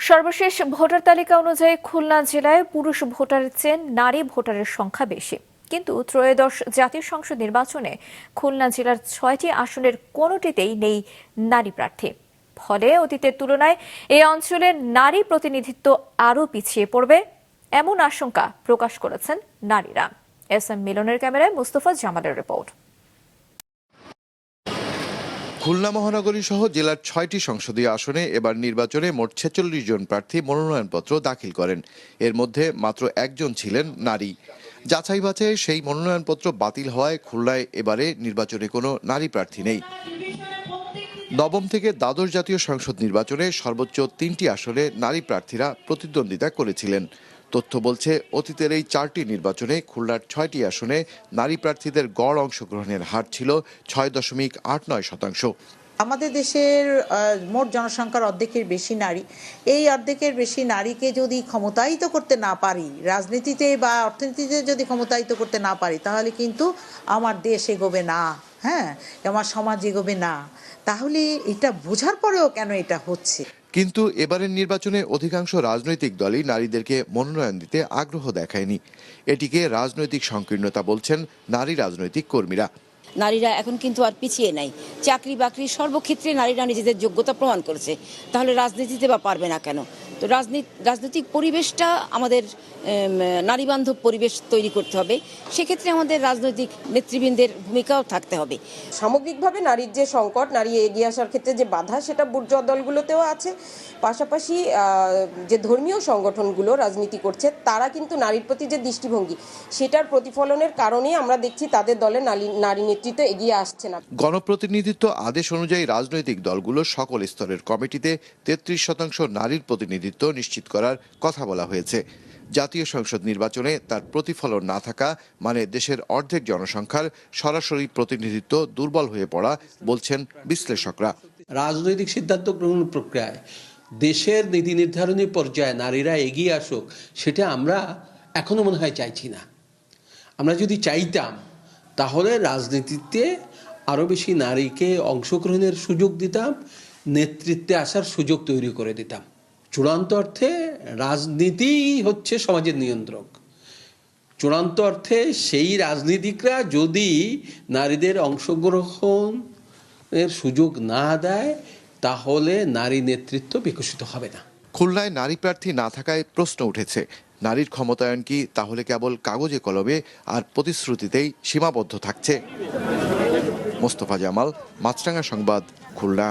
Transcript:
সর্বশেষ ভোটার তালিকা অনুযায়ী খুলনা জেলায় পুরুষ ভোটারের চেয়ে নারী ভোটারের সংখ্যা বেশি। কিন্তু ত্রয়োদশ জাতীয় সংসদ নির্বাচনে খুলনা জেলার 6টি আসনের কোনোটিতেই নেই নারী প্রার্থী। ফলে অতীতের তুলনায় এই অঞ্চলের নারী প্রতিনিধিত্ব আরও পিছিয়ে পড়বে এমন আশঙ্কা প্রকাশ করেছেন নারীরা। এস এম মিলনের ক্যামেরায় মুস্তফা জামালের রিপোর্ট। খুলনা মহানগরী সহ জেলার 6টি সংসদীয় আসনে এবার নির্বাচনে মোট 46 জন প্রার্থী মনোনয়নপত্র দাখিল করেন। এর মধ্যে মাত্র একজন ছিলেন নারী। যাচাই বাছাই সেই মনোনয়নপত্র বাতিল হওয়ায় খুলনায় এবারে নির্বাচনে কোনো নারী প্রার্থী নেই। নবম থেকে দ্বাদশ জাতীয় সংসদ নির্বাচনে সর্বোচ্চ 3টি আসনে নারী প্রার্থীরা প্রতিদ্বন্দ্বিতা করেছিলেন। তথ্য বলছে, অতীতের এই 4টি নির্বাচনে খুলনার 6টি আসনে নারী প্রার্থীদের গড় অংশগ্রহণের হার ছিল 6.89%। আমাদের দেশের মোট জনসংখ্যার অর্ধেকের বেশি নারী। এই অর্ধেকের বেশি নারীকে যদি ক্ষমতায়িত করতে না পারি, রাজনীতিতে বা অর্থনীতিতে যদি ক্ষমতায়িত করতে না পারি, তাহলে কিন্তু আমার দেশ এগোবে না, আমার সমাজ এগোবে না। তাহলে এটা বোঝার পরেও কেন এটা হচ্ছে? কিন্তু এবারের নির্বাচনে অধিকাংশ রাজনৈতিক দলই নারীদেরকে মনোনয়ন দিতে আগ্রহ দেখায়নি। এটিকে রাজনৈতিক সংকীর্ণতা বলছেন নারী রাজনৈতিক কর্মীরা। নারীরা এখন কিন্তু আর পিছিয়ে নাই। চাকরি বাকরি সর্বক্ষেত্রে নারীরা নিজেদের যোগ্যতা প্রমাণ করেছে। তাহলে রাজনীতিতে বা পারবে না কেন? তো রাজনৈতিক পরিবেশটা আমাদের নারীবান্ধব পরিবেশ তৈরি করতে হবে। সেক্ষেত্রে আমাদের রাজনৈতিক নেতৃবৃন্দের ভূমিকাও থাকতে হবে। সামগ্রিকভাবে নারীর যে সংকট, নারী এগিয়ে আসার ক্ষেত্রে যে বাধা, সেটা বুর্জোয়া দলগুলোতেও আছে। পাশাপাশি যে ধর্মীয় সংগঠনগুলো রাজনীতি করছে, তারা কিন্তু নারীর প্রতি যে দৃষ্টিভঙ্গি, সেটার প্রতিফলনের কারণেই আমরা দেখছি তাদের দলে নারী নেতৃত্ব এগিয়ে আসছে না। গণপ্রতিনিধিত্ব আদেশ অনুযায়ী রাজনৈতিক দলগুলো সকল স্তরের কমিটিতে 33% নারীর প্রতিনিধিত্ব নিশ্চিত করার কথা বলা হয়েছে। জাতীয় সংসদ নির্বাচনে তার প্রতিফলন না থাকা মানে দেশের অর্ধেক জনসংখ্যার সরাসরি প্রতিনিধিত্ব দুর্বল হয়ে পড়া বলছেন বিশ্লেষকরা। রাজনৈতিক সিদ্ধান্ত গ্রহণ প্রক্রিয়ায় দেশের নীতি নির্ধারণী পর্যায়ে নারীরা এগিয়ে আসুক, সেটা আমরা এখনো মনে হয় চাইছি না। আমরা যদি চাইতাম, তাহলে রাজনীতিতে আরও বেশি নারীকে অংশগ্রহণের সুযোগ দিতাম, নেতৃত্বে আসার সুযোগ তৈরি করে দিতাম। চূড়ান্ত অর্থে রাজনীতিই হচ্ছে সমাজের নিয়ন্ত্রক। চূড়ান্ত অর্থে সেই রাজনীতিকরা যদি নারীদের অংশগ্রহণের সুযোগ না দেয়, তাহলে নারী নেতৃত্ব বিকশিত হবে না। খুলনায় নারী প্রার্থী না থাকায় প্রশ্ন উঠেছে, নারীর ক্ষমতায়ন কি তাহলে কেবল কাগজে কলমে আর প্রতিশ্রুতিতেই সীমাবদ্ধ থাকছে? মোস্তফা জামাল, মাছরাঙা সংবাদ, খুলনা।